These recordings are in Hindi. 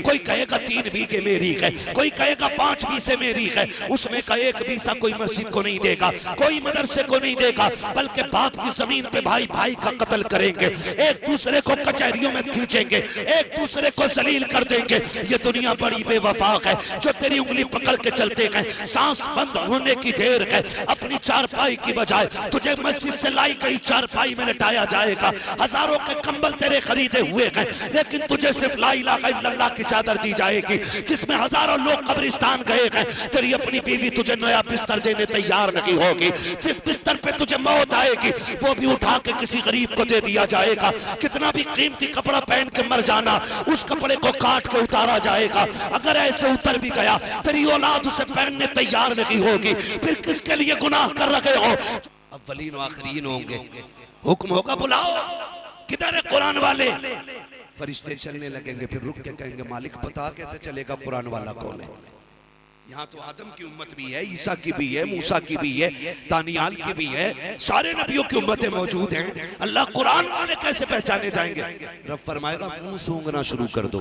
कोई कहेगा 3 बीघे मेरी है, कोई कहेगा 5 बीसे मेरी है, उसमें का 1 बीसा कोई मस्जिद को नहीं देगा, कोई मदरसे को नहीं देगा, बल्कि बाप की जमीन पे भाई भाई का कत्ल करेंगे, एक दूसरे को कचहरियों में खींचेंगे, एक दूसरे को जलील कर देंगे। ये दुनिया बड़ी बेवफा है जो तेरी उंगली पकड़ के चलते गए, सांस बंद होने की देर है, अपनी चारपाई की बजाय तुझे मस्जिद से लाई गई चारपाई में लटाया जाएगा। हजारों के कंबल तेरे खरीदे हुए हैं, लेकिन तुझे सिर्फ ला इलाहा इल्लल्लाह की चादर दी जाएगी जिसमें हजारों लोग कब्रिस्तान गए हैं। तेरी अपनी बीवी तुझे नया बिस्तर देने तैयार नहीं होगी, जिस बिस्तर पे तुझे मौत आएगी वो भी उठा के किसी गरीब को दे दिया जाएगा। कितना भी कीमती कपड़ा पहन के मर जाना, उस कपड़े को काट के उतारा जाएगा। अगर ऐसे उतर भी गया तेरी औलाद उसे पहनने तैयार नहीं होगी, फिर किसके लिए गुनाह कर रहे हो? अव्वलीन व आखिरीन होंगे, हुक्म होगा बुलाओ, किधर है कुरान वाले? फरिश्ते चलने लगेंगे, फिर रुक के कहेंगे मालिक पता कैसे चलेगा कुरान वाला कौन है? यहाँ तो आदम की उम्मत भी है, ईसा की भी है, मूसा की भी है, दानियाल की भी है, सारे नबियों की उम्मतें मौजूद हैं। अल्लाह कुरान वाले कैसे पहचाने जाएंगे? रब फरमाएगा मुंह सूंघना शुरू कर दो,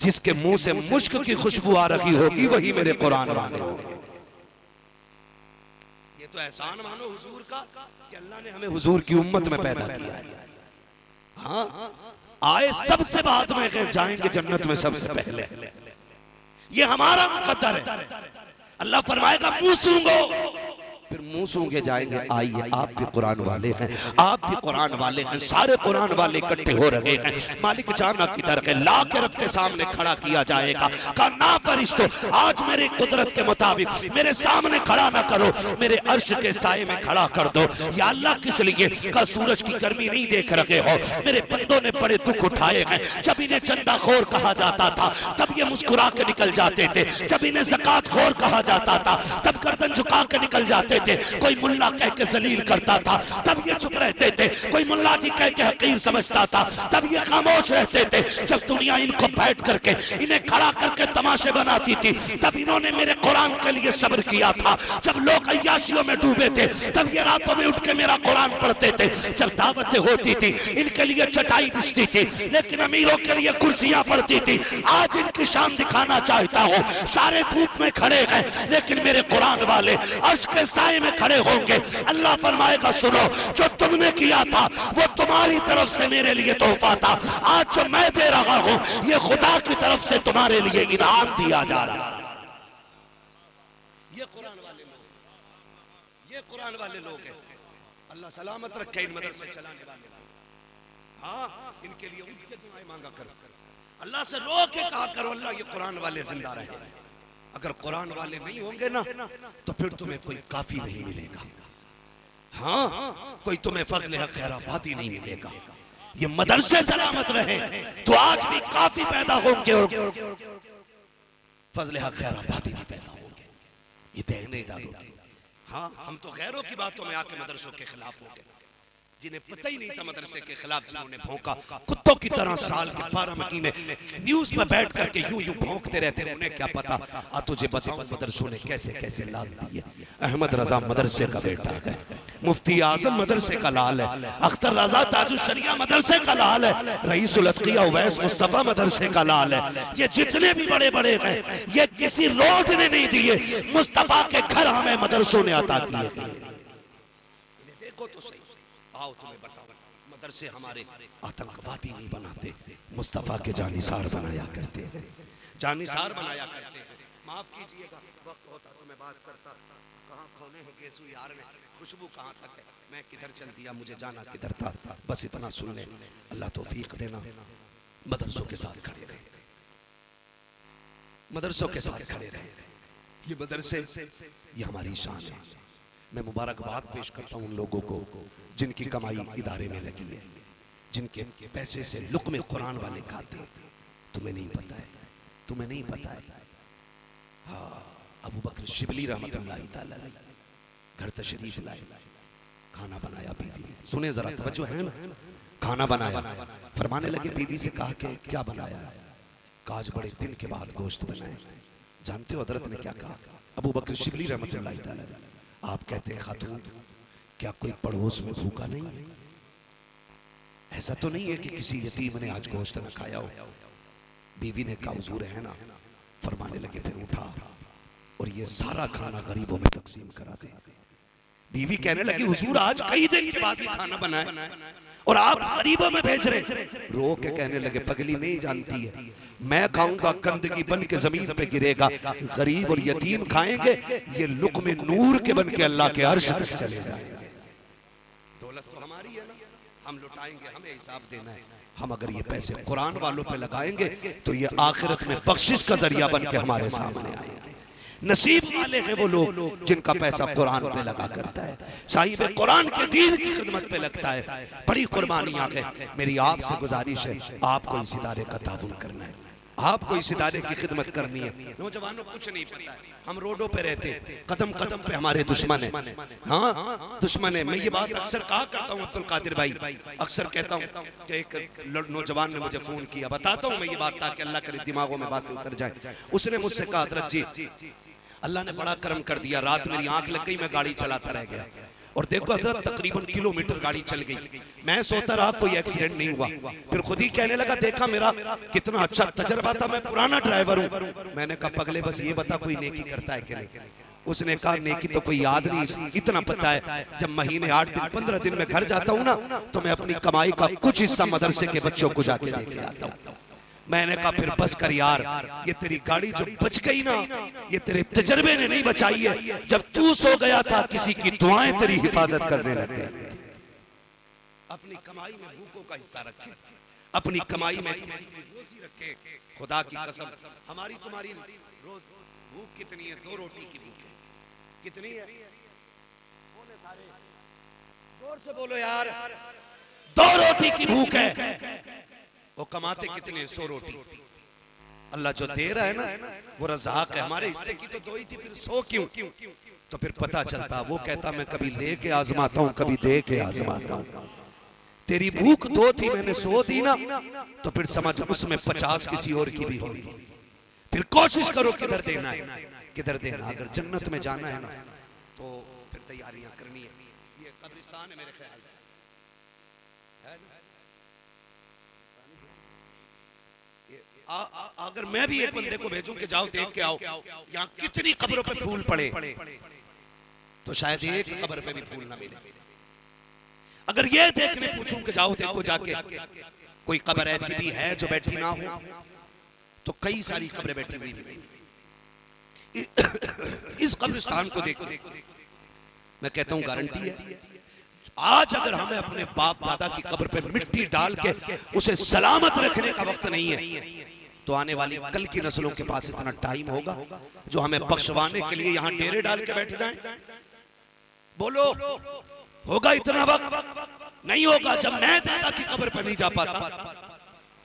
जिसके मुंह से मुश्क की खुशबू आ रही होगी वही मेरे कुरान वाले होंगे। ये तो एहसान मानो हुजूर का कि अल्लाह ने हमें हुजूर की उम्मत में पैदा किया है। हाँ, आए सबसे बाद में गए, जाएंगे जन्नत में सबसे पहले। ये हमारा मुकद्दर है। अल्लाह फरमाएगा मुंह सूंघो, फिर मुंह सूंघे जाएंगे। आइए आप भी कुरान वाले हैं, आप भी कुरान वाले हैं, सारे कुरान वाले इकट्ठे हो रहे हैं। मालिक जाना किधर है? ला के रब के सामने खड़ा किया जाएगा। कहा ना फरिश्तों, आज मेरी कुदरत के मुताबिक मेरे सामने खड़ा ना करो, मेरे अर्श के साए में खड़ा कर दो। या अल्लाह किस लिए? का सूरज की गर्मी नहीं देख रहे हो? मेरे बंदों ने बड़े दुख उठाए हैं। जब इन्हें चंदाखोर कहा जाता था तब ये मुस्कुरा के निकल जाते थे, जब इन्हें ज़कात खोर कहा जाता था तब गर्दन झुका के निकल जाते थे। कोई मुल्ला कह के जलील करता था तब ये चुप रहते थे, कोई मुल्ला जी कह के हकीर समझता था तब ये खामोश रहते थे। जब दुनिया इनको बैठ करके इन्हें खड़ा करके तमाशे बनाती थी तब इन्होंने मेरे कुरान के लिए सब्र किया था। जब लोग अय्याशियों में डूबे थे तब ये रातों में उठ के मेरा कुरान पढ़ते थे। जब दावतें होती थी इनके लिए चटाई बिछती थी, लेकिन अमीरों के लिए कुर्सियां पड़ती थी। आज इनकी शान दिखाना चाहता हूँ। सारे धूप में खड़े हैं लेकिन मेरे कुरान वाले अर्श के साए में खड़े होंगे। अल्लाह फरमाएगा सुनो, जो तुमने किया था वो तुम्हारी तरफ से मेरे लिए तोहफा था, आज जो मैं दे रहा हूं ये खुदा की तरफ से तुम्हारे लिए इनाम दिया जा रहा है। ये कुरान वाले लोग, ये कुरान वाले लोग हैं। अल्लाह सलामत रखे इन मदरसे चलाने वाले। हाँ, इनके लिए उनके दुआएं मांगा करो, अल्लाह से रो के कहा करो अल्लाह ये कुरान वाले जिंदा रहे। अगर कुरान वाले नहीं होंगे ना तो फिर तुम्हें कोई काफी नहीं मिलेगा। हाँ, कोई तुम्हें फजल खैराबादी नहीं मिलेगा। ये मदरसे सलामत रहे तो आज भी काफी पैदा होंगे और फजल खैराबादी भी पैदा होंगे। ये देखने इदारों की। हाँ, हम तो गैरों की बातों में आके मदरसों के खिलाफ हो गए, जिन्हें पता ही नहीं था मदरसे के खिलाफ, जिन्होंने भौंका कुत्तों की तरह साल के 12 महीने न्यूज में बैठ करके यूं यूं भौंकते रहते। उन्हें क्या पता। आ तुझे बताऊं मदरसों ने कैसे कैसे लाल दिए। अहमद रजा मदरसे का बेटा है, मुफ्ती आजम मदरसे का लाल है, अख्तर रजा ताजुश्शरिया मदरसे का लाल है, रईसुल अतकिया उवैस मुस्तफा मदरसे का लाल है। ये जितने भी बड़े बड़े हैं ये किसी रोड ने नहीं दिए, मुस्तफा के घर हमें मदरसों ने अता किए। देखो तो सही, आओ तुम्हें बताओ, मदरसे हमारे आतंकवादी नहीं बनाते, मुस्तफा के जानिसार बनाया करते हैं, जानिसार बनाया करते हैं। माफ कीजिएगा, वक्त होता तो मैं बात करता। कहाँ खोने हैं गेसू यार में, खुशबू कहाँ तक है, मैं किधर चल दिया, मुझे जाना किधर था। बस इतना सुन ले, अल्लाह तौफीक देना। मदरसों के साथ खड़े रहे, मदरसों के साथ खड़े रहे। ये मदरसे ये हमारी शान है। मैं मुबारकबाद पेश करता हूँ उन लोगों को जिनकी कमाई इदारे में लगी है, जिनके पैसे से लुक़्मे कुरान वाले खाते हैं। तुम्हें नहीं पता है, तुम्हें नहीं पता है। हाँ, अबू बकर शिबली रहमतुल्लाहि तआला अलैह घर तशरीफ लाए, खाना बनाया बीवी ने। सुने जरा, तवज्जो है ना। खाना बनाया, फरमाने लगे बीवी से, कहा कि क्या बनाया? आज बड़े दिन के बाद गोश्त बनाए। जानते हो हजरत ने क्या कहा? अबू बकर शिबली रहमतुल्लाहि तआला अलैह, आप कहते हैं खातून क्या कोई पड़ोस में भूखा नहीं है? ऐसा तो नहीं है कि किसी यतीम ने आज गोश्त न खाया हो। बीवी ने कहा हुजूर है ना, फरमाने लगे फिर उठा और ये सारा खाना गरीबों में तकसीम करा दे। बीवी कहने लगी हुजूर आज कई दिन के बाद ये खाना बनाए और आप गरीबों में भेज रहे। रो के कहने लगे पगली नहीं जानती है, मैं खाऊंगा गंदगी बन के जमीन पे गिरेगा, गरीब और यतीम खाएंगे, ये लुक़्मे नूर के बन के अल्लाह के अर्श तक चले जाएंगे। दौलत तो हमारी है ना, हम लुटाएंगे, हमें हिसाब देना है। हम अगर ये पैसे कुरान वालों पे लगाएंगे तो ये आखिरत में बख्शिश का जरिया बन के हमारे सामने आएंगे। नसीब वाले हैं वो लोग जिनका पैसा कुरान पे लगा करता है, साहिब कुरान के दीन की खिदमत पे लगता है। बड़ी कुर्बानियां हैं। मेरी आपसे गुजारिश है, आपको इस इदारे का ताउन करना है, आपको इस इदारे की खिदमत करनी है। नौजवानों कुछ नहीं पता है, हम रोडों पे रहते, कदम कदम पे हमारे दुश्मन है। हाँ दुश्मन है। मैं ये बात अक्सर कहा करता हूँ अब्दुल कादिर भाई, अक्सर कहता हूँ कि एक नौजवान ने मुझे फोन किया, बताता हूँ मैं ये बात ताकि अल्लाह करे दिमागों में बातें उतर जाए। उसने मुझसे कहा हज़रत जी अल्लाह ने बड़ा करम कर दिया, रात मेरी आंख लग गई, मैं गाड़ी चलाता रह गया और देखो हजरत तकरीबन किलोमीटर गाड़ी चल गई, मैं सोता रहा कोई एक्सीडेंट नहीं हुआ। फिर खुद ही कहने लगा देखा मेरा कितना अच्छा तजर्बा था, मैं पुराना ड्राइवर हूँ। मैंने कहा पगले बस ये बता कोई नेकी करता है कि नहीं। उसने कहा नेकी तो कोई याद नहीं, इतना पता है जब महीने 8 दिन 15 दिन में घर जाता हूँ ना तो मैं अपनी कमाई का कुछ हिस्सा मदरसे के बच्चों को जाके दे के आता हूँ। मैंने कहा फिर बस कर यार, ये तेरी गाड़ी जो बच गई ना ये तेरे तजर्बे ने नहीं बचाई है, जब तू सो गया था किसी की दुआएं तेरी हिफाजत करने लग गई। अपनी कमाई में भूखों का हिस्सा रखे, अपनी कमाई में रोजी रखे। खुदा की कसम हमारी तुम्हारी रोज भूख कितनी है? 2 रोटी की भूख है। कितनी है? बोले सारे, जोर से बोलो यार। 2 रोटी की भूख है। वो कमाते कितने? 100 रोटी। अल्लाह जो दे रहा है ना वो रज़ाक है। हमारे हिस्से की तो 2 ही थी, फिर 100 क्यों? तो फिर पता चलता। वो कहता मैं कभी लेके आजमाता हूँ कभी दे के आजमाता हूँ। तेरी भूख 2 थी, मैंने 100 दी ना तो फिर समझ उसमें 50 किसी और की भी होगी। फिर कोशिश करो किधर देना है, किधर देना। अगर जन्नत में जाना है ना तो फिर तैयारियां करनी है। ये कब्रिस्तान है मेरे ख्याल से, अगर मैं भी एक बंदे को भेजूं कि जाओ देख के आओ यहाँ कितनी कब्रों पे फूल पड़े तो शायद एक कब्र पे भी फूल ना मिले। अगर ये देखने पूछूं कि जाओ देखो जाके कोई कब्र ऐसी भी है जो बैठी ना हो तो कई सारी कब्रें बैठी हुई मिलेंगी। इस कब्रिस्तान को देखो, मैं कहता हूं गारंटी है। आज अगर हमें अपने बाप दादा की कब्र पे मिट्टी डाल के उसे सलामत रखने का वक्त नहीं है तो आने वाली कल की नस्लों के पास इतना टाइम होगा जो हमें बख्शवाने के लिए यहाँ डेरे डाल के बैठ जाएं? बोलो होगा इतना वक्त? नहीं होगा। जब मैं दादा की कब्र पर नहीं जा पाता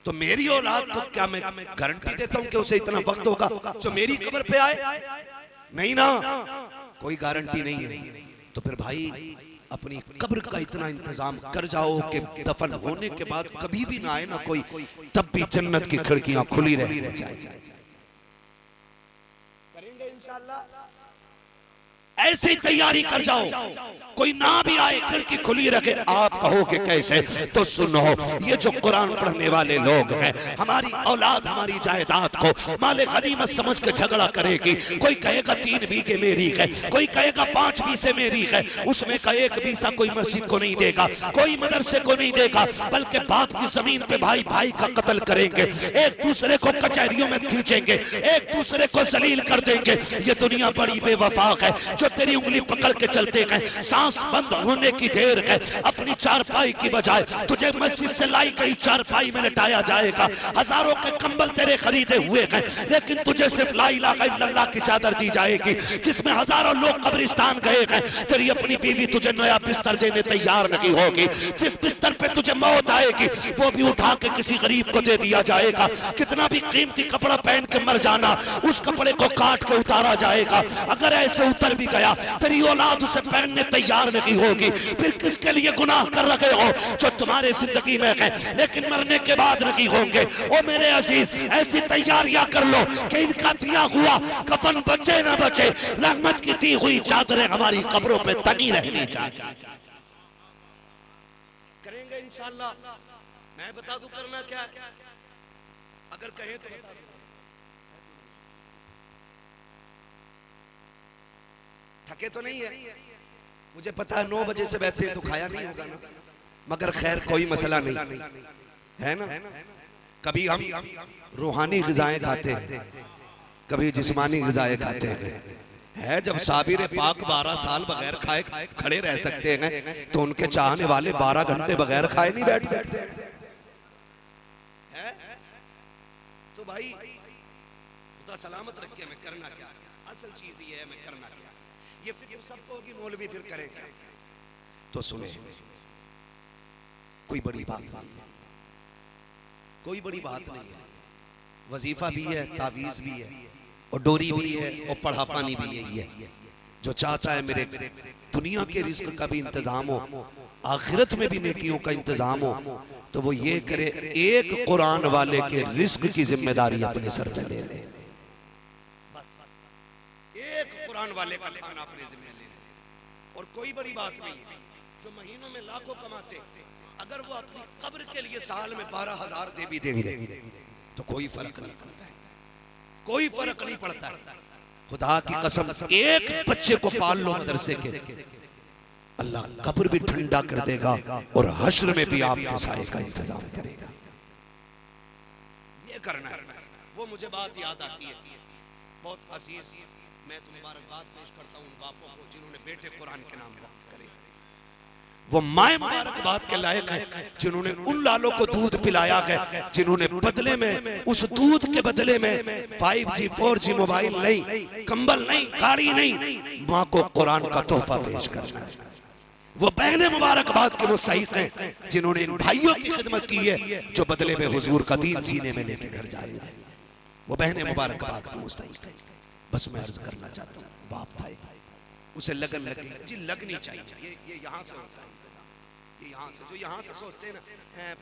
तो मेरी औलाद को क्या मैं गारंटी देता हूं कि उसे इतना वक्त होगा जो मेरी कब्र पे आए? नहीं ना, कोई गारंटी नहीं है। तो फिर भाई अपनी कब्र का इतना इंतजाम कर जाओ कि दफन होने के बाद कभी भी ना आए ना कोई, तब भी जन्नत की खिड़कियां खुली रहनी चाहिए। करेंगे इंशाअल्लाह। ऐसे ही तैयारी कर जाओ, कोई ना भी आए खिड़की खुली रखे। आप कहोगे कैसे? तो सुनो, ये जो कुरान पढ़ने वाले लोग हैं हमारी औलाद हमारी जायदाद को माले गनीमत समझ के झगड़ा करेगी। कोई कहेगा 3 बीघे मेरी है, कोई कहेगा 5 बीसे मेरी है, उसमें का 1 बीसा कोई मस्जिद को नहीं देगा, कोई मदरसे को नहीं देगा, बल्कि बाप की जमीन पे भाई भाई का कत्ल करेंगे, एक दूसरे को कचहरियों में खींचेंगे, एक दूसरे को जलील कर देंगे। ये दुनिया बड़ी बेवफा है जो तेरी उंगली पकड़ के चलते हैं, सांस बंद होने की देर है, अपनी चारपाई की बजाय तुझे मस्जिद से लाई गई चारपाई में लटाया जाएगा। हजारों के कंबल तेरे खरीदे हुए हैं लेकिन तुझे सिर्फ ला इलाहा इल्लल्लाह की चादर दी जाएगी जिसमें हजारों लोग कब्रिस्तान गए हैं। तेरी अपनी बीवी तुझे नया बिस्तर देने तैयार नहीं होगी। जिस बिस्तर पे तुझे मौत आएगी वो भी उठा के किसी गरीब को दे दिया जाएगा। कितना भी कीमती कपड़ा पहन के मर जाना, उस कपड़े को काट के उतारा जाएगा। अगर ऐसे उतर भी गया तेरी औलाद उसे पहनने तैयार नहीं होगी। फिर किसके लिए गुनाह कर रहे हो जो तुम्हारे जिंदगी में है लेकिन मरने के बाद नहीं होंगे। ओ मेरे अजीज, ऐसी तैयारियां कर लो कि इनका दिया हुआ कफन बचे ना बचे, रहमत की दी हुई चादरें हमारी कब्रों पे तनी रहनी चाहिए। करेंगे इंशाअल्लाह। मैं बता दूं करना क्या है। अगर कहें तो बता दो। थके तो नहीं है? मुझे पता है 9 बजे से बेहतरीन तो खाया नहीं होगा ना, मगर खैर कोई मसला नहीं है ना। कभी हम रूहानी ग़िज़ाएं खाते हैं, कभी जिस्मानी ग़िज़ाएं खाते हैं। है जब साबिर पाक 12 साल बगैर खाए खड़े रह सकते हैं, तो उनके चाहने वाले 12 घंटे बगैर खाए नहीं बैठ सकते हैं। तो भाई खुदा सलामत रखे, मैं करना क्या, असल चीज ये है मैं करना क्या। ये फिर सबको होगी, मौलवी फिर करेंगे। तो सुने, कोई बड़ी बात नहीं है, कोई बड़ी बात नहीं है। वजीफा भी है, तावीज़ भी है, और डोरी भी है, और पढ़ा पानी भी यही है। जो चाहता है मेरे दुनिया के रिस्क का भी इंतजाम हो, आखिरत में भी नेकियों का इंतजाम हो, तो वो ये करे, एक कुरान वाले के रिस्क की जिम्मेदारी अपने सर पे ले ले। एक कुरान वाले का खाना अपने जिम्मे ले ले। और कोई बड़ी बात नहीं है। जो महीनों में लाखों कमाते, अगर वो अपनी कब्र के लिए साल में 12,000 दे भी देंगे तो कोई फर्क नहीं पड़ता है, कोई फर्क नहीं पड़ता है। खुदा की कसम, एक बच्चे को पाल लो मदरसे के, अल्लाह कब्र भी ठंडा कर देगा और हश्र में भी आपके साए का इंतजाम करेगा। ये करना है। वो मुझे बात याद आती है, बहुत अजीज, मैं तो मुबारकबाद पेश करता हूँ उन बापों को जिन्होंने बेटे कुरान के नाम वक्फ करे। वो माए मुबारकबाद के लायक है जिन्होंने उन लालों को दूध पिलाया है, जिन्होंने बदले में, उस दूध के बदले में 5G 4G मोबाइल नहीं, कंबल नहीं, गाड़ी नहीं, माँ को कुरान का तोहफा पेश करना है। वो बहने मुबारकबाद के मुस्तहिक हैं जिन्होंने इन भाइयों की खिदमत की है, जो बदले में हुजूर का दीन सीने में लेके घर जाएंगे। वो बहने मुबारकबाद के मुस्तहिक हैं। बस मैं अर्ज करना चाहता हूँ, बाप था उसे लगन लगी जी, लगनी चाहिए। ये यहाँ से होता है, ये यहाँ से, जो यहाँ से सोचते हैं ना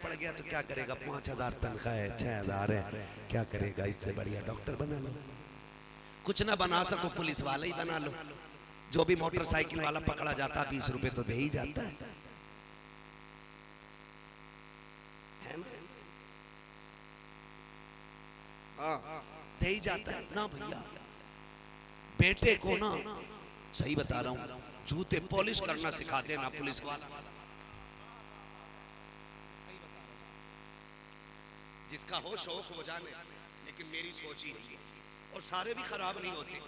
पड़ गया तो क्या करेगा, 5,000 तनख्वाह है, 6,000 है, क्या करेगा, इससे बढ़िया डॉक्टर बना लो। कुछ ना बना सको पुलिस वाला ही बना लो। जो भी मोटरसाइकिल वाला पकड़ा जाता है 20 रुपए तो दे ही जाता है ना? हाँ, दे ही जाता है ना भैया। बेटे को ना, सही बता रहा हूँ, जूते पॉलिश करना सिखा देना पुलिस वाला। जिसका हो शौक हो जाने, लेकिन मेरी सोच ही नहीं है। और सारे भी खराब नहीं होते,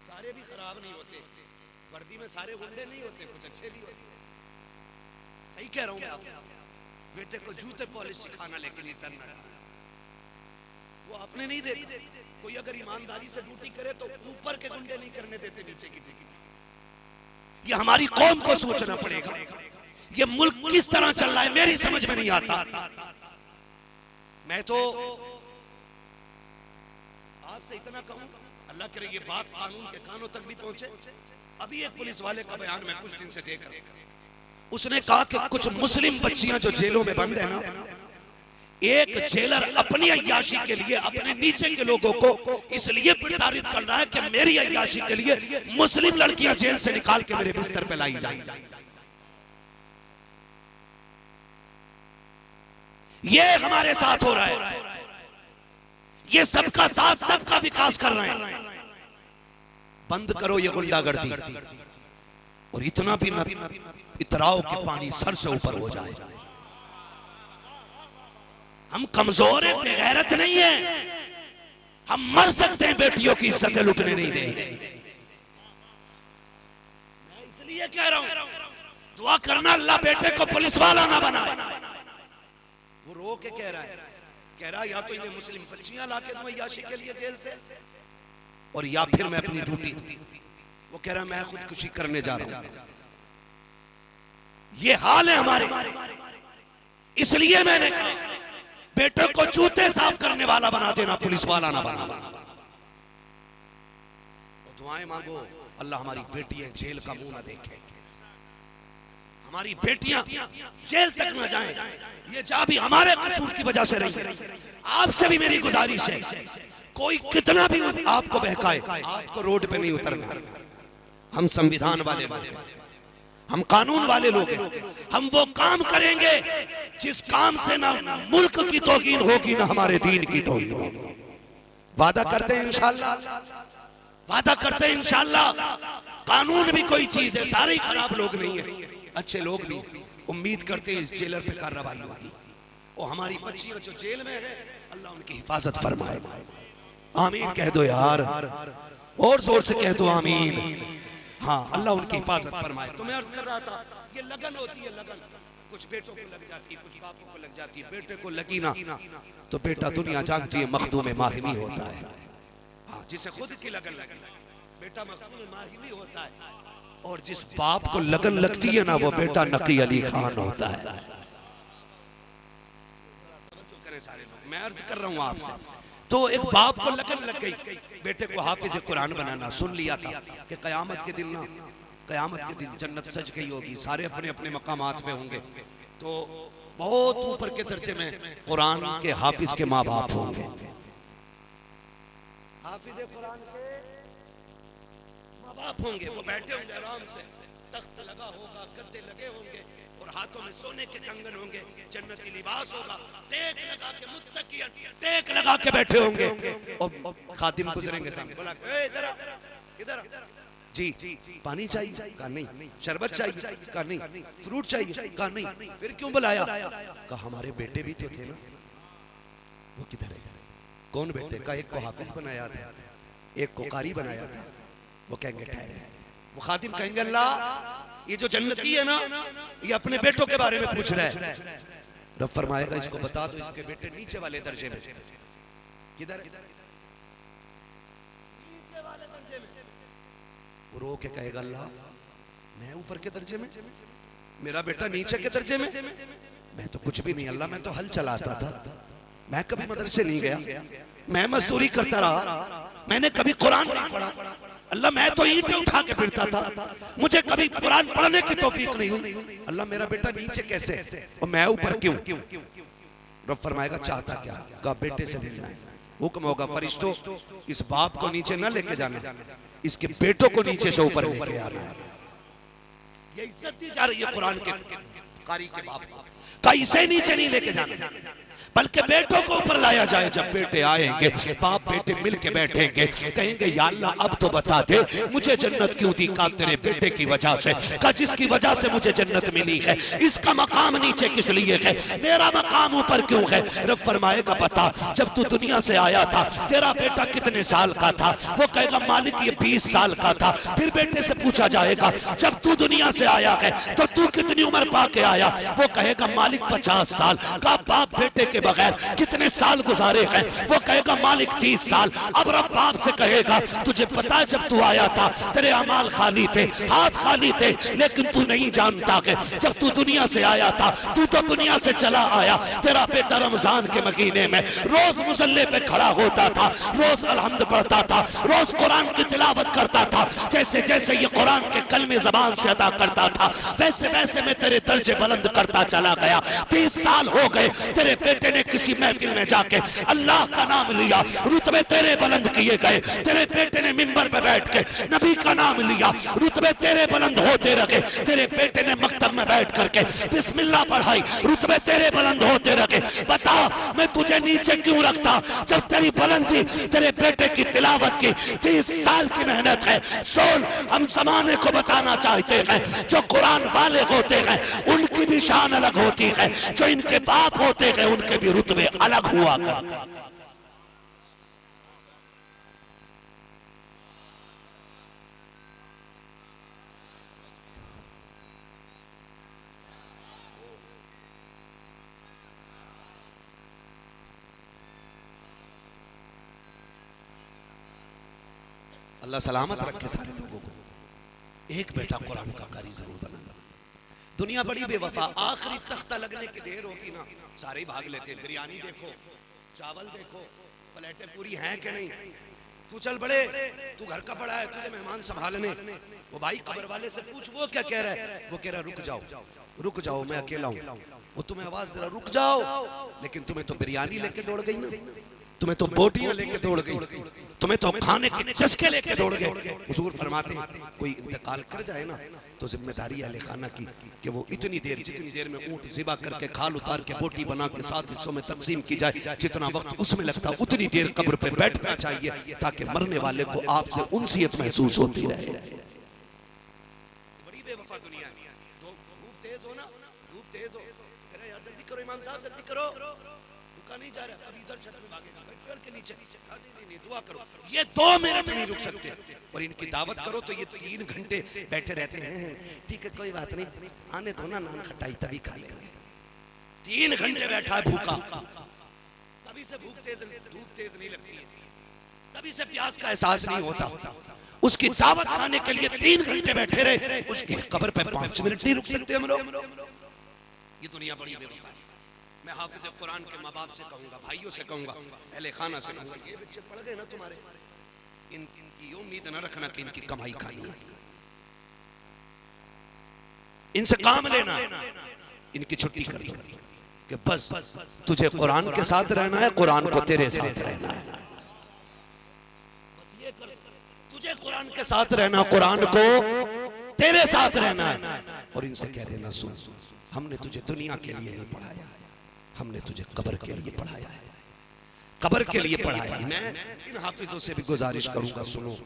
सारे भी खराब नहीं होते। वर्दी में सारे गुंडे नहीं होते, कुछ अच्छे भी होते। सही कह रहा हूँ मैं आपको। बेटे को जूते पॉलिश सिखाना, लेकिन इस तरह वो अपने नहीं देते। कोई अगर ईमानदारी से ड्यूटी करे तो ऊपर के गुंडे नहीं करने देते नीचे की ड्यूटी। ये हमारी कौम को सोचना पड़ेगा। ये मुल्क किस तरह चल रहा है मेरी समझ में नहीं आता। मैं तो आपसे इतना कहूं, अल्लाह करे ये बात कानून के कानों तक भी पहुंचे। अभी एक पुलिस वाले का बयान मैं कुछ दिन से देख रहा हूं। उसने कहा कि कुछ मुस्लिम बच्चियां जो जेलों में बंद है ना, एक जेलर अपनी अय्याशी के लिए अपने नीचे के लोगों को इसलिए प्रताड़ित कर रहा है कि मेरी अय्याशी के लिए मुस्लिम लड़कियां जेल से निकाल के मेरे बिस्तर पे लाई जाए। ये हमारे साथ हो रहा है। ये सबका साथ, सबका विकास कर रहे हैं। बंद करो ये गुंडागर्दी, और इतना भी मत इतराओ कि पानी सर से ऊपर हो जाए। हम कमजोर हैं, बेगैरत नहीं है। हम मर सकते हैं, बेटियों की इज्जतें लुटने नहीं देंगे। मैं इसलिए कह रहा हूं, दुआ करना अल्लाह बेटे को पुलिस वाला ना बनाए। वो रो के कह रहा है या तो इन्हें मुस्लिम बच्चियां लाके दूं अय्याशी के लिए जेल से, और या फिर मैं अपनी ड्यूटी। वो कह रहा है मैं खुदकुशी करने जा रहा हूं। ये हाल है हमारे। इसलिए मैंने कहा बेटे को जूते साफ करने वाला बना देना, पुलिस वाला ना बना। दुआएं मांगो, अल्लाह हमारी बेटियां जेल का मुंह ना देखे, हमारी बेटियां जेल तक ना जाएं। ये जा भी हमारे कसूर की वजह से रही। आपसे भी मेरी गुजारिश है, कोई कितना भी आपको बहकाए, आपको रोड पे नहीं उतरना। हम संविधान वाले लोग हैं, हम कानून वाले लोग हैं। हम वो काम करेंगे जिस काम से ना मुल्क की तौहीन होगी ना हमारे दीन की तौहीन होगी। वादा करते हैं इंशाअल्लाह, वादा करते हैं इंशाअल्लाह। कानून भी कोई चीज है, सारे ही खराब लोग नहीं है, अच्छे लोग भी। उम्मीद करते हैं इस जेलर पे कार्रवाई होगी और हमारी बच्चियां जो जेल में है अल्लाह उनकी हिफाजत फरमाए। आमीन कह दो यार, और जोर से कह दो आमीन। हाँ, अल्लाह उनकी हिफाजत फरमाए। तो मैं अर्ज कर रहा था, ये लगन होती है, लगन कुछ बेटों को लग जाती है, कुछ बापों को लग जाती है। बेटे को लगी ना तो बेटा दुनिया जानती है मखदूम माहिमी होता है। हाँ, जिसे खुद की लगन लगी बेटा मखदूम माहिमी होता है, और जिस बाप को लगन लगती है ना वो बेटा नकी अली खान होता है। सारे लोग, मैं अर्ज कर रहा हूँ आपसे, तो एक बाप को लगन लग गई बेटे को हाफिज कुरान बनाना। सुन लिया था कि कयामत के दिन ना, कयामत के दिन जन्नत सज गई होगी, सारे अपने अपने मकामात पे होंगे, तो बहुत ऊपर के दर्जे में कुरान के हाफिज के माँ बाप होंगे। हाफिज कुरान के माँ बाप होंगे, वो बैठे होंगे आराम से, तख्त लगा होगा, गद्दे लगे होंगे और हाथों में सोने के कंगन होंगे, जन्नती लिबास होगा, टेक लगा के मुत्तकियन टेक लगा के बैठे होंगे और खादिम गुजरेंगे सामने, बोला ए इधर इधर जी, पानी चाहिए? कहा नहीं। शरबत चाहिए? कहा नहीं। फ्रूट चाहिए? कहा नहीं। फिर क्यों बुलाया? कहा हमारे बेटे भी तो थे ना। वो किधर है? कौन बेटे? का एक को हाफिज बनाया था, एक को कारी बनाया था। वो कहेंगे ठहरे। वो खादिम कहेंगे अल्लाह ये जो जन्नती है ना ये अपने बेटों के बारे में पूछ रहा है। रब फरमाएगा इसको बता दो इसके बेटे नीचे वाले दर्जे में। किधर? नीचे वाले दर्जे में। वो रो के कहेगा अल्लाह मैं ऊपर के दर्जे में, मेरा बेटा नीचे के दर्जे में। मैं तो कुछ भी नहीं अल्लाह, मैं तो हल चलाता था, मैं कभी मदरसे नहीं गया, मैं मजदूरी करता रहा, मैंने कभी कुरान नहीं पढ़ा अल्लाह, मैं तो ईंटें उठा के फिरता था, मुझे कभी कुरान पढ़ने की तौफीक नहीं हुई अल्लाह, मेरा बेटा नीचे कैसे और मैं ऊपर क्यों? रब फरमाएगा चाहता क्या? कहा बेटे से मिलना है। हुक्म होगा फरिश्तों इस बाप को नीचे ना लेके जाना, इसके बेटों को नीचे से ऊपर लेके आना। ये इज्जत दी जा रही है कुरान के कारी के बाप का, इसे नीचे नहीं लेके जाना बल्कि बेटों को ऊपर लाया जाए। जब बेटे आएंगे बाप बेटे मिल के बैठेंगे, कहेंगे या अल्लाह अब तो बता दे मुझे जन्नत क्यों दी? का तेरे बेटे की वजह से। का जिसकी वजह से मुझे जन्नत मिली है इसका मकाम नीचे किस लिए है, मेरा मकाम ऊपर क्यों है? रब फरमाएगा पता जब तू दुनिया से आया था तेरा बेटा कितने साल का था? वो कहेगा मालिक ये 20 साल का था। फिर बेटे से पूछा जाएगा जब तू दुनिया से आया है तो तू कितनी उम्र पा के आया? वो कहेगा मालिक 50 साल का। बाप बेटे के बगैर कितने साल गुजारे हैं? वो कहेगा मालिक 30 साल। अब रब बाप से कहेगा तुझे पता है जब तू आया था तेरे अमाल खाली थे, हाथ खाली थे, लेकिन तू नहीं जानता कि जब तू दुनिया से आया था तू तो दुनिया से चला आया। तेरा बेटा रमजान के महीने में रोज मुसल्ले पे खड़ा होता था, रोज अलहम्द पढ़ता था, रोज कुरान की तिलावत करता था। जैसे जैसे ये कुरान के कलमे जबान से अदा करता था वैसे वैसे मैं तेरे दर्जे बुलंद करता चला गया। 30 साल हो गए तेरे बेटे ने किसी महफिल में जाके अल्लाह का नाम लिया, रुतबे तेरे बुलंद किए गए। तेरे बेटे ने मिंबर पे बैठ के नबी का नाम लिया, रुतबे तेरे बुलंद होते रहे। तेरे बेटे ने मकतब में बैठ करके बिस्मिल्लाह पढ़ाई, रुतबे तेरे बुलंद होते रहे। बता मैं तुझे नीचे क्यों रखता जब तेरी बुलंदी तेरे बेटे की तिलावत की 30 साल की मेहनत है। सोल हम जमाने को बताना चाहते हैं जो कुरान वाले होते हैं उनकी भी शान अलग होती है, जो इनके बाप होते हैं उनके भी रुतबे अलग हुआ करते। अल्लाह सलामत रखे सारे लोगों को। एक बेटा कुरान का कारी जरूर बनाना। दुनिया बड़ी बेवफा, आखिरी तख्ता लगने की देर होगी ना सारे ही भाग लेते। बिरयानी देखो, चावल देखो, प्लेटें पूरी हैं कि नहीं। तू चल बड़े, तू घर का बड़ा है, तुझे मेहमान संभालने। वो भाई कब्र वाले से पूछ वो क्या कह रहा है? वो कह रहा रुक जाओ, रुक जाओ मैं अकेला हूँ। वो तुम्हें आवाज दे रहा रुक जाओ, लेकिन तुम्हें तो बिरयानी लेके दौड़ गई ना। तुम्हें तो बोटियां लेके दौड़ गई, तुम्हें तो खाने के चस्के लेके दौड़ गए। हुजूर फरमाते हैं कोई इंतकाल कर जाए ना तो जिम्मेदारी अहले खाना की कि वो इतनी देर, जितनी देर में ऊंट ज़िबा करके खाल उतार के बोटी बना के 7 हिस्सों में तकसीम की जाए, जितना वक्त उसमें लगता उतनी देर कब्र पे बैठना चाहिए ताकि मरने वाले को आपसे उनसियत महसूस होती रहे। बड़ी बेवफा दुनिया है। तो धूप तेज हो ना, धूप तेज हो, अरे यार जल्दी करो इमाम साहब जल्दी करो, रुका नहीं जा रहा, अभी इधर छत में भागेगा, पेड़ के नीचे, नहीं दुआ करो। ये 2 मिनट नहीं रुक सकते और इनकी दावत करो तो ये 3 घंटे बैठे रहते हैं। ठीक है कोई बात नहीं, आने दो ना, नान खटाई तभी खा लेंगे। 3 घंटे बैठा है भूखा, तभी से धूप तेज नहीं लगती है, तभी से प्यास का एहसास नहीं होता। उसकी दावत खाने के लिए 3 घंटे बैठे रहे, उसकी कब्र पे 5 मिनट नहीं रुक सकते हम लोग। ये दुनिया बड़ी बेवफा है। मैं हाफिज कुरान के माँ बाप से कहूंगा, भाइयों से कहूंगा, अहले खाना से कहूंगा, ये बच्चे पढ़ गए ना तुम्हारे, इनकी उम्मीद न रखना कि इनकी कमाई खानी है, इनसे काम लेना, इनकी छुट्टी कर दो कि बस तुझे कुरान के साथ रहना है, कुरान को तेरे साथ रहना है, बस ये कर, तुझे कुरान के साथ रहना, कुरान को तेरे साथ रहना है। और इनसे कह देना सुन, हमने तुझे दुनिया के लिए नहीं पढ़ाया, हमने तुझे कब्र के लिए पढ़ाया है, कब्र के लिए पढ़ाया है। मैं इन हाफिजों से भी गुजारिश करूंगा, सुनो,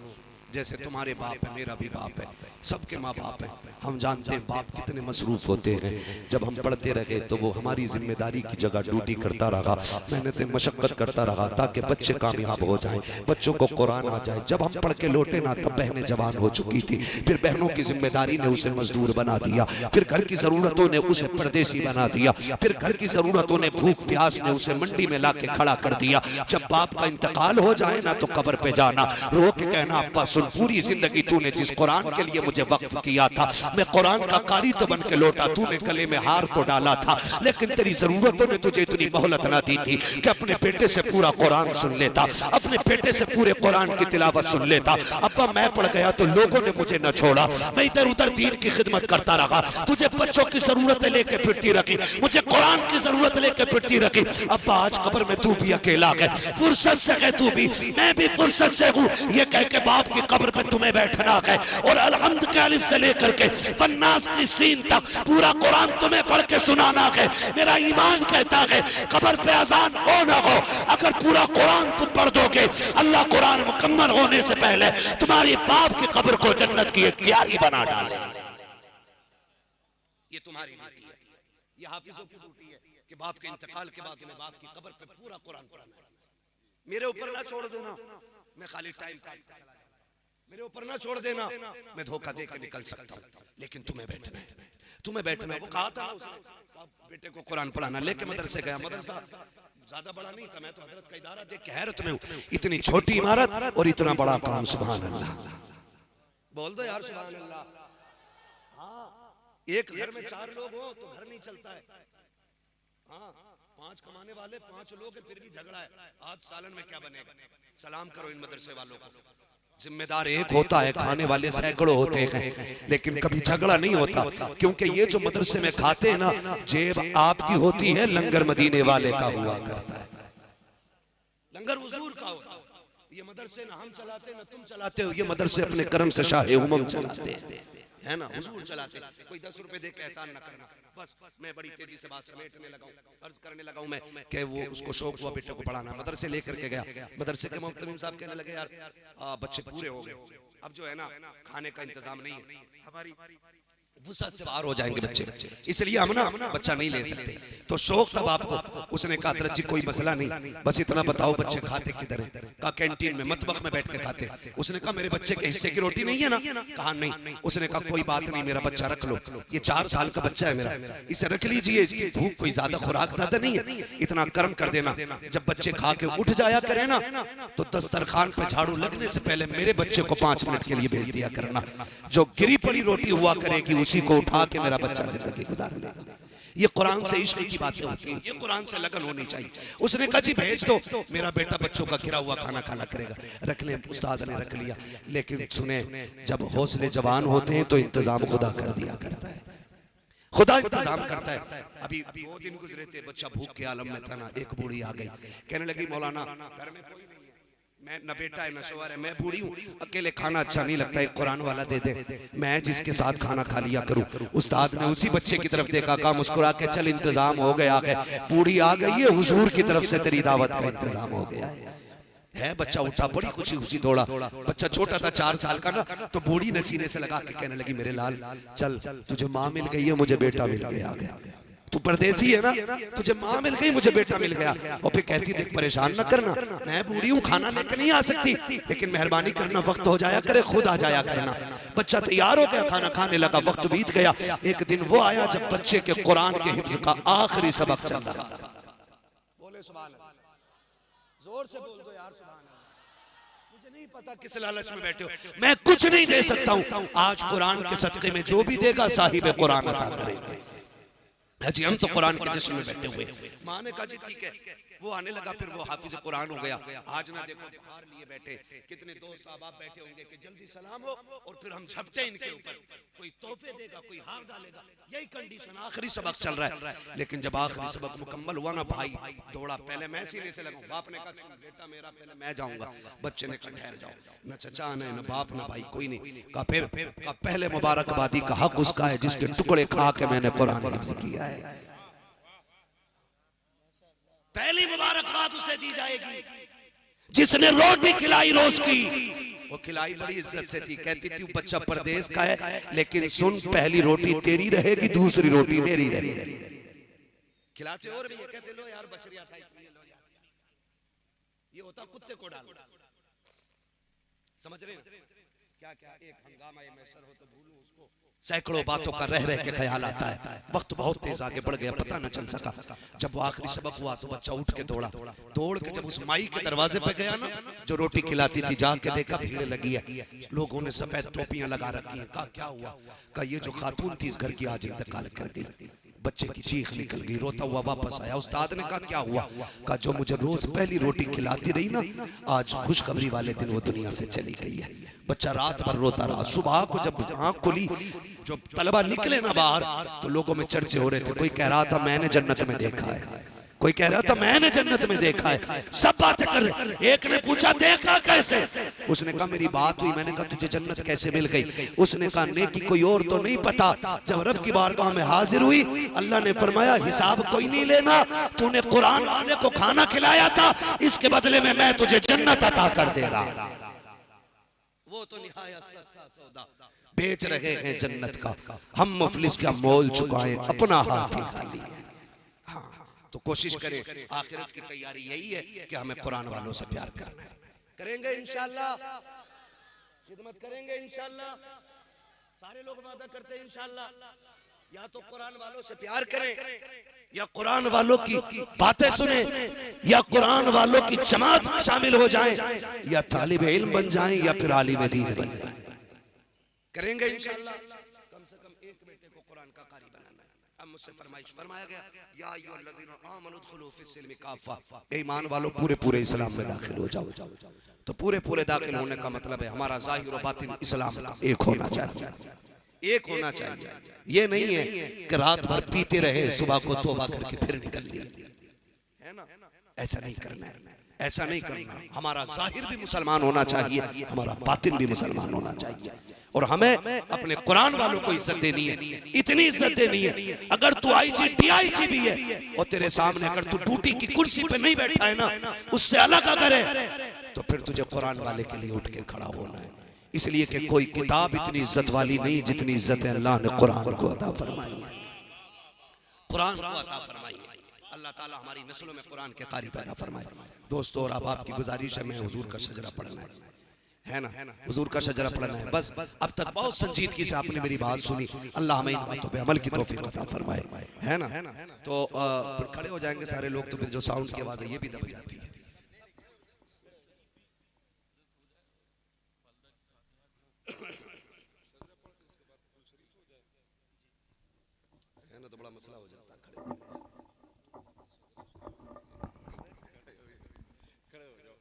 जैसे तुम्हारे बाप है, मेरा भी बाप है, सबके माँ बाप है, हम जानते हैं बाप कितने मसरूफ होते हैं। जब हम पढ़ते रहे तो वो हमारी जिम्मेदारी की जगह ड्यूटी करता रहा, मेहनत मशक्कत करता रहा ताकि बच्चे कामयाब हो जाएं, बच्चों को कुरान आ जाए। जब हम पढ़ के लौटे ना तब बहनें जवान हो चुकी थी, फिर बहनों की जिम्मेदारी ने उसे मजदूर बना दिया, फिर घर की जरूरतों ने उसे परदेसी बना दिया, फिर घर की जरूरतों ने भूख प्यास ने उसे मंडी में ला के खड़ा कर दिया। जब बाप का इंतकाल हो जाए ना तो कब्र पे जाना, रो के कहना अब्बा सुन, पूरी जिंदगी तूने जिस कुरान के लिए मुझे वक्फ किया था, मैं कुरान का कारी तो बन के लौटा, तूने गले में हार तो डाला था, लेकिन तेरी जरूरतों ने तुझे इतनी मोहलत ना दी थी कि अपने बेटे से पूरा कुरान सुन लेता, अपने बेटे से पूरे कुरान की तिलावत सुन लेता। अब्बा मैं पढ़ गया तो लोगों ने मुझे न छोड़ा, मैं इधर उधर दीन की खिदमत करता रहा, तुझे बच्चों की जरूरतें लेके फिरती रखी, मुझे कुरान की जरूरत लेके फिरती रखी। अब्बा आज कब्र में तू भी अकेला है, फुर्सत से है तू भी, मैं भी फुर्सत से हूँ, ये कह के बाप की कब्र पे तुम्हें बैठना है और अलहम्द के अलिफ से लेकर के फन्नास की सीन तक पूरा कुरान तुम्हें पढ़ के सुनाना है। मेरा ईमान कहता है कब्र पे अजान हो ना हो, अगर पूरा कुरान तुम पढ़ दोगे, अल्लाह कुरान मुकम्मल होने से पहले तुम्हारी बाप की कब्र को जन्नत की एक क्यारी बना डाले। ये तुम्हारी ड्यूटी है, ये हाफिजों की ड्यूटी है कि बाप के इंतकाल के बाद उन्हें बाप की कब्र पे पूरा कुरान पढ़ना है। मेरे ऊपर ना छोड़ देना, मैं खाली टाइम मेरे ऊपर ना छोड़ देना, मैं धोखा दे के निकल सकता हूँ, लेकिन तुम्हें बैठना है, तुम्हें बैठना है। वो कहा था बेटे को कुरान पढ़ाना, लेके मदरसे गया, मदरसा ज्यादा बड़ा नहीं था, मैं तो हजरत का इदारा देख के हैरत में हूँ, इतनी छोटी इमारत और इतना बड़ा काम, सुभान अल्लाह, बोल दो यार सुभान अल्लाह। हाँ, एक घर में 4 लोग हो तो घर नहीं चलता है। हाँ, 5 कमाने वाले 5 लोग हैं फिर भी झगड़ा है, आज सालन में क्या बनेगा। सलाम करो इन मदरसे वालों को, जिम्मेदार एक होता है, खाने वाले सैकड़ों होते हैं, लेकिन कभी झगड़ा नहीं होता, क्योंकि ये जो मदरसे में खाते हैं ना, जेब आपकी होती है, लंगर मदीने वाले का हुआ करता है, लंगर हुजूर का होता है। ये मदरसे ना हम चलाते ना तुम चलाते हो, ये मदरसे अपने कर्म से शाहे उमम चलाते हैं, है ना, हुजूर चलाते। कोई 10 रुपए दे के एहसान ना करना। बस मैं बड़ी तेजी से बात समेटने लगा हूँ, अर्ज करने लगा हूँ मैं कि वो उसको शौक हुआ बेटे को पढ़ाना, मदरसे लेकर के गया, मदरसे के मोहतमीम साहब कहने लगे यार बच्चे पूरे हो गए, अब जो है ना खाने का इंतजाम नहीं है, हमारी वुसअत से बाहर हो जाएंगे बच्चे, इसलिए हम ना बच्चा नहीं ले सकते। तो शौक तब आपको, उसने कहा हजरत जी कोई मसला नहीं, बस इतना बताओ बच्चे खाते किधर है। कहा कैंटीन में, मतबख में बैठ के खाते। उसने कहा मेरे बच्चे के हिस्से की रोटी नहीं है ना? कहा नहीं। उसने कहा कोई बात नहीं, मेरा बच्चा रख लो, ये 4 साल का बच्चा है मेरा, इसे रख लीजिए, इसकी भूख कोई ज्यादा खुराक ज्यादा नहीं है, इतना कर्म कर देना, जब बच्चे खा के उठ जाया करे ना तो दस्तरखान पे झाड़ू लगने से पहले मेरे बच्चे को 5 मिनट के लिए भेज दिया करना, जो गिरी पड़ी रोटी हुआ करेगी उसी को उठा के मेरा बच्चा जिंदगी गुजार लेगा। ये कुरान से इश्क की बातें होती हैं, ये कुरान से लगन होनी चाहिए। उसने कहा जी भेज दो, मेरा बेटा बच्चों का गिरा हुआ खाना खाना करेगा, रख ले। उस्ताद ने रख लिया, लेकिन सुने जब हौसले जवान होते हैं तो इंतजाम खुदा कर दिया करता है। खुदा इंतजाम करता है। अभी 2 दिन गुजरे थे, बच्चा भूख के आलम में था ना, एक बूढ़ी आ गई, कहने लगी मौलाना घर में कोई नहीं है, मैं न बेटा है न शोहर है, मैं बूढ़ी हूँ, अकेले खाना अच्छा नहीं लगता, एक कुरान वाला दे दे, मैं जिसके साथ खाना खा लिया करूँ। उस्ताद ने उसी बच्चे की तरफ देखा, कहा मुस्कुरा के चल इंतजाम हो गया है, बूढ़ी आ गई है, हुजूर की तरफ से तेरी दावत का इंतजाम हो गया है। बच्चा उठा, बड़ी खुशी खुशी दौड़ा, बच्चा छोटा था 4 साल का ना, तो बूढ़ी ने सीने से लगा के कहने लगी मेरे लाल चल, तुझे माँ मिल गई है, मुझे बेटा मिल गया, तू परदेसी है ना, तुझे माँ मिल गई, मुझे बेटा मिल गया। और फिर कहती देख परेशान ना करना, मैं बूढ़ी हूँ, खाना लेकर नहीं आ सकती, लेकिन मेहरबानी करना, वक्त हो जाया करे, खुद आ जाया करना। बच्चा तैयार हो गया, खाना खाने लगा, वक्त बीत गया। एक दिन वो आया जब बच्चे के कुरान के हिफ्ज का आखिरी सबक चल रहा था। बोले सुभान अल्लाह, जोर से बोल दो यार सुभान अल्लाह। मुझे नहीं पता किस लालच में बैठे हो, मैं कुछ नहीं दे सकता हूँ, आज कुरान के सदके में जो भी देगा साहिब कुरान अता करेंगे। जी हम तो कुरान के जश्न में बैठे हुए। माँ ने कहा जी ठीक है, वो आने लगा, फिर वो हाफिज कुरान हो गया। आज ना देखो बाहर लिए बैठे, कितने दोस्त अहबाब बैठे होंगे कि जल्दी सलाम हो और फिर हम झपटे इनके ऊपर, कोई तोहफे देगा, कोई हार डालेगा, यही कंडीशन। आखिरी सबक चल रहा है, लेकिन जब आखिरी सबक मुकम्मल हुआ ना, भाई दौड़ा, पहले मैं सीने से लगा, बाप ने कहा बेटा मेरा पहले मैं जाऊंगा, बच्चे ने कहा ठहर जाओ, न चचा न न बाप न भाई कोई नहीं, कहा फिर कहा पहले मुबारकबादी का हक उसका है जिसके टुकड़े खा के मैंने कुरान हिफ्ज़ किया है, पहली मुबारकबाद उसे दी जाएगी जिसने रोटी खिलाई रोज की। वो खिलाई बड़ी इज्जत से थी, कहती थी बच्चा परदेश का है, लेकिन सुन पहली रोटी तेरी रहेगी, दूसरी रोटी मेरी रहेगी। खिलाते और भी ये कहते लो यार बछड़िया था इसलिए लो यार, ये होता कुत्ते को डाल, समझ रहे हैं क्या क्या, एक हंगामा ये मैसर हो तो भूलूं उसको, सैकड़ों बातों का रह रह के ख्याल आता है। वक्त बहुत तेज आगे बढ़ गया, पता न चल सका। जब वो आखिरी सबक हुआ तो बच्चा उठ के दौड़ा, दौड़ के जब उस माई के दरवाजे पे गया ना जो रोटी खिलाती थी, जाके देखा भीड़ लगी है, लोगों ने सफेद टोपियां लगा रखी हैं। कहा क्या हुआ? कहा ये जो खातून थी इस घर की आज इंतकाल कर गई। बच्चे की चीख निकल गई, रोता हुआ वापस आया। उस्ताद ने कहा क्या हुआ? कहा जो मुझे रोज पहली रोटी खिलाती रही ना, आज खुशखबरी वाले दिन वो दुनिया से चली गई है। बच्चा रात भर रोता रहा। सुबह को जब आंख खुली, जो तलबा निकले ना बाहर, तो लोगों में चर्चे हो रहे थे। कोई कह रहा था मैंने जन्नत में देखा है, कोई कह रहा था मैंने जन्नत में देखा है, सब बातें कर रहे। एक ने पूछा देखा कैसे? उसने कहा मेरी बात हुई, मैंने कहा तुझे जन्नत कैसे मिल गई? उसने कहा नेकी कोई और तो नहीं पता, जब रब की बारगाह में हाजिर हुई अल्लाह ने फरमाया हिसाब कोई नहीं लेना, तूने कुरान वाले को खाना खिलाया था, इसके बदले में मैं तुझे जन्नत अता कर दे रहा। वो तो निहायत सस्ता सौदा, बेच रहे हैं जन्नत का, हम मुफलिस का मोल चुकाएं अपना हाथ ही खाली। हाँ, तो कोशिश करें, आखिरत की तैयारी यही है कि हमें कुरान वालों से प्यार करना है। करेंगे इंशाअल्लाह, खिदमत करेंगे इंशाअल्लाह, सारे लोग वादा करते हैं इंशाअल्लाह। या तो कुरान वालों से प्यार करें, या कुरान वालों की बातें सुने, या कुरान वालों की जमात में शामिल हो जाएं, या तालिब इल्म बन जाएं, या फिर आलिम दीन बन जाएं। करेंगे इंशाअल्लाह। कम से कम एक बेटे को कुरान का कारी बनाना है। अब मुझसे फरमाइश फरमाया गया या अय्युहल्लज़ीना आमनू उदखुलू फिस्सिल्मि काफ़ा, ईमान वालों पूरे पूरे इस्लाम में दाखिल हो जाओ। तो पूरे पूरे दाखिल होने का मतलब है हमारा ज़ाहिर और बातिन इस्लाम का एक होना चाहिए, एक होना चाहिए। ये नहीं है कि रात भर पीते रहे, सुबह को तौबा करके फिर निकल लिए, है ना? ऐसा नहीं करना है, ऐसा नहीं करना। हमारा जाहिर भी मुसलमान होना चाहिए, हमारा बातिन भी मुसलमान होना चाहिए। और हमें अपने कुरान वालों को इज्जत देनी है, इतनी इज्जत देनी है। अगर तू आईजी डीआईजी भी है और तेरे सामने अगर तू ड्यूटी की कुर्सी पे नहीं बैठा है ना, उससे अलग अगर है, तो फिर तुझे कुरान वाले के लिए उठ के खड़ा होना है। इसलिए कि कोई किताब इतनी इज्जत वाली नहीं जितनी इज्जत है अल्लाह ने कुरान को अता फरमाई है, कुरान को अता फरमाई है। अल्लाह ताला हमारी नस्लों में कुरान के कारी पैदा फरमाए। दोस्तों, और अब आपकी गुजारिश है, मैं हुजूर का शजरा पढ़ना है ना, हुजूर का शजरा पढ़ना है बस। अब तक बहुत संजीदगी से आपने मेरी बात सुनी, अल्लाह हमें इन बातों पे अमल की तौफीक अता फरमाए, है ना? तो खड़े हो जाएंगे सारे लोग, तो फिर जो साउंड की आवाज़ है ये भी दब जाती है। तो बड़ा मसला हो जाता है, खड़े हो जाओ,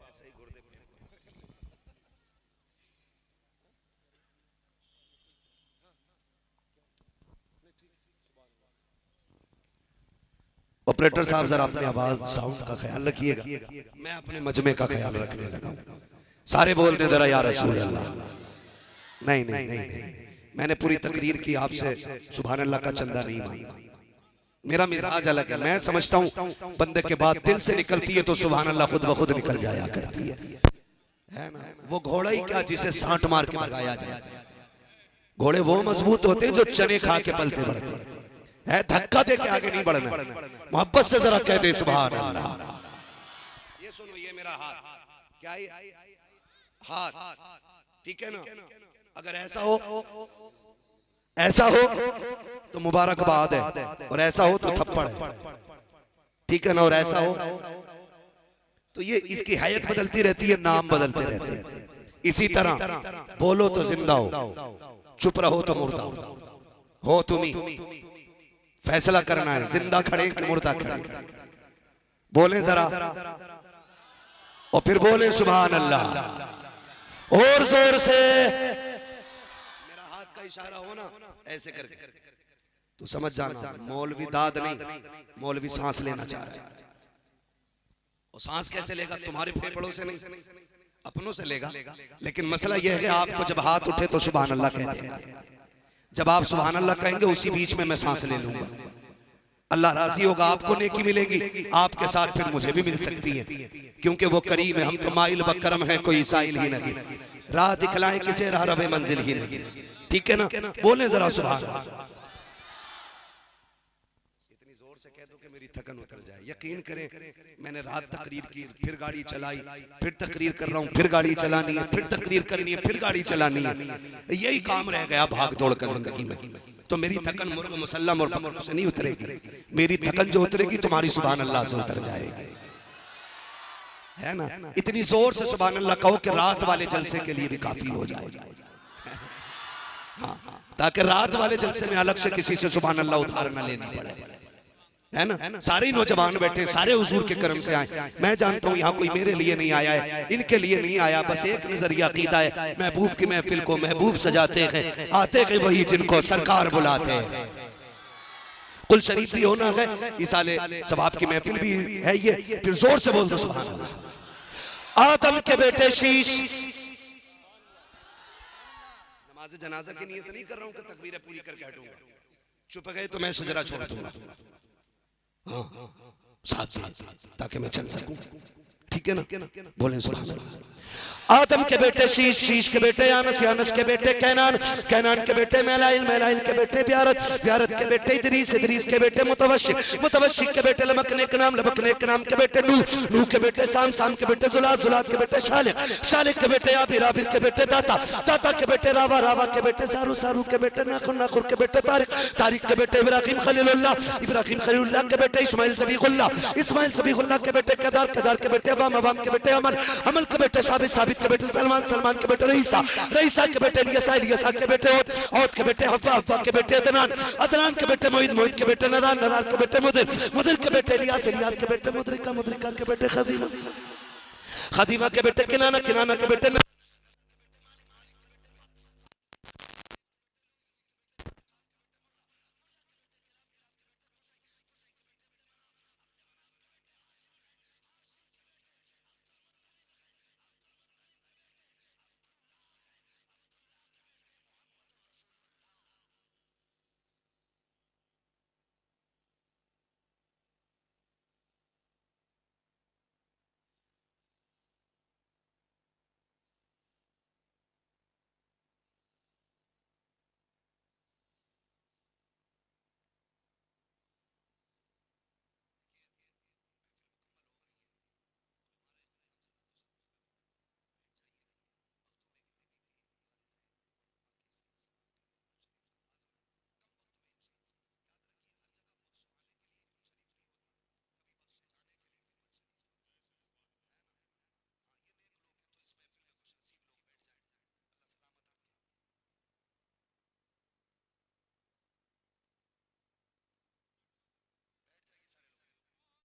ऐसे ही गुर्दे पे ऑपरेटर साहब जरा अपनी आवाज साउंड का ख्याल रखिएगा, मैं अपने मजमे का ख्याल रखने लगा हूं। सारे बोल दे जरा या रसूल अल्लाह। नहीं नहीं नहीं नहीं, मैंने पूरी तकरीर की आपसे सुभान अल्लाह का चंदा नहीं मांगा। मेरा मिजाज अलग है, मैं समझता हूँ बंदे के बाद दिल से निकलती है तो सुभान अल्लाह खुद ब खुद निकल जाया करती है ना। वो घोड़ा ही क्या जिसे सांट मार के भगाया जाए। घोड़े वो मजबूत होते हैं जो चने खा के पलते बढ़ते है, धक्का दे के आगे नहीं बढ़ना। मोहब्बत से जरा कह दे सुभान अल्लाह। ये सुनो, ये मेरा हाथ, क्या है हाथ, ठीक है ना। अगर ऐसा हो तो मुबारकबाद है, और ऐसा हो तो थप्पड़ है, ठीक है ना। और ऐसा हो तो ये इसकी हैयत बदलती रहती है, नाम बदलते रहते हैं। इसी तरह बोलो तो जिंदा हो, चुप रहो तो मुर्दा हो। तुम्ही फैसला करना है, जिंदा खड़े कि मुर्दा खड़े। बोले जरा और फिर बोले सुभान अल्लाह और जोर से। मेरा हाथ का इशारा हो ना ऐसे करके तो समझ जाना मौलवी दाद नहीं, मौलवी सांस लेना चाह रहा है। और सांस कैसे लेगा? तुम्हारे फेफड़ों से नहीं, अपनों से लेगा। लेकिन मसला यह है कि आपको जब हाथ उठे तो सुभान अल्लाह कह देगा। जब आप सुभान अल्लाह कहेंगे उसी बीच में मैं सांस ले लूंगा। अल्लाह राजी होगा, आपको नेकी मिलेगी, आपके साथ फिर मुझे भी मिल सकती है, क्योंकि वो करीम है। हम तो माइल बकरम है, कोई साइल ही नहीं, राह दिखलाए किसे राह रबे मंजिल ही नहीं, ठीक है ना। बोले जरा सुभान अल्लाह। इतनी जोर से कह दो कि मेरी थकन उतर जाए। यकीन करें, मैंने रात तकरीर की, फिर गाड़ी चलाई, फिर तकरीर कर रहा हूँ, फिर गाड़ी चलानी है, फिर तकरीर करनी है, फिर गाड़ी चलानी है। यही काम रह गया भाग दौड़ का जिंदगी में। तो मेरी थकन मुर्ग मुसल्लम और बकरों से नहीं उतरेगी, मेरी थकन जो उतरेगी तुम्हारी सुभान अल्लाह से उतर जाएगी, है ना। इतनी जोर से सुभान अल्लाह कहो कि रात वाले जलसे के लिए भी काफी हो जाए। हाँ, ताकि रात वाले जलसे में अलग से किसी से सुभान अल्लाह उधार न लेनी पड़े, है ना। सारे नौजवान बैठे, सारे हुजूर के करम से आए। मैं जानता हूँ यहाँ कोई मेरे लिए नहीं आया है, इनके लिए नहीं आया, बस एक नजरिया अकीदा है। महबूब की महफिल को महबूब सजाते हैं, आते हैं वही जिनको सरकार बुलाते हैं। कुल शरीफ भी होना है, इसाले सवाब की महफिल भी है ये। फिर जोर से बोल दो सुभान अल्लाह। आदम के बेटे शीश। नमाज जनाजा की नियत नहीं कर रहा हूँ कि तकबीरें पूरी करके हटूंगा। चुप गए तो मैं सजरा छोड़ दूंगा। हाँ, साथ में ताकि मैं चल सकूं, ठीक है ना। बोले सुभान अल्लाह। आदम के बेटे शीश, शीश के बेटे यानस, यानस के बेटे कैनान, कैनान के बेटे मेलाइल, मेलाइल के बेटे ब्यारत, ब्यारत के बेटे इदरीस, इदरीस के बेटे मुतवशिक, मुतवशिक के बेटे लबकने के नाम, लबकने के नाम के बेटे नूह, नूह के बेटे साम, साम के बेटे जुलाद, जुलाद के बेटे शालिक, शालिक के बेटे आबिर, आबिर के बेटे दाता, दाता के बेटे रावा, रावा के बेटे सारू, सारू के बेटे नाखुर, नाखुर के बेटे तारिक, तारिक के बेटे इब्राहिम खलीलुल्लाह, इब्राहिम खलीलुल्लाह के बेटे इस्माइल सबीगुल्लाह, इस्माइल सबीगुल्लाह के बेटे केदार, केदार के बेटे अवाम, अवाम के बेटे अमल, अमल के बेटे साबित, साबित के बेटे सलमान, सलमान के बेटे रईसा, रईसा के बेटे इलियासा, इलियासा के बेटे औद, औद के बेटे हफ्फा, हफ्फा के बेटे अदनान, अदनान के बेटे मोहित, मोहित के बेटे नदान, नदान के बेटे मुदिर, मुदिर के बेटे इलियास, इलियास के बेटे मुद्रिका, मुद्रिका के बेटे खदीमा, खदीमा के बेटे किनाना, किनाना के बेटे